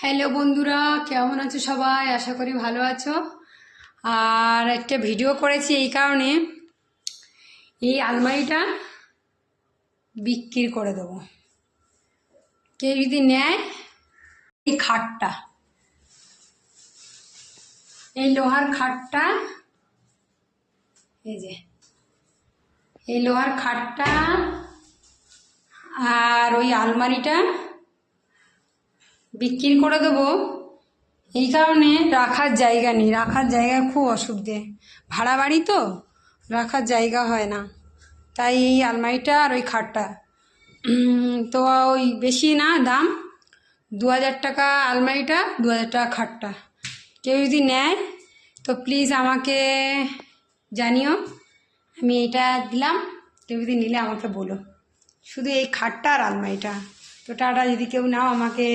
Hello বন্ধুরা, কেমন আছো সবাই? আশা করি ভালো আছো। আর একটা ভিডিও করেছি এই কারণে, এই আলমারিটা বিক্রি করে দেবো। কেউ যদি নেয়, এই খাটটা, এই লোহার খাটটা, এই যে এই লোহার খাটটা আর ওই আলমারিটা বিক্রি করে দেবো। এই কারণে রাখার জায়গা নেই, রাখার জায়গার খুব অসুবিধে, ভাড়া বাড়ি তো, রাখার জায়গা হয় না। তাই এই আলমারিটা আর ওই খাটটা তো ওই বেশি না দাম, 2000 টাকা আলমারিটা, 2000 টাকা খাটটা। কেউ যদি নেয় তো প্লিজ আমাকে জানিও, আমি এটা দিলাম। কেউ যদি নিলে আমাকে বলো, শুধু এই খাটটা আর আলমারিটা। তো টাটা, যদি কেউ নাও আমাকে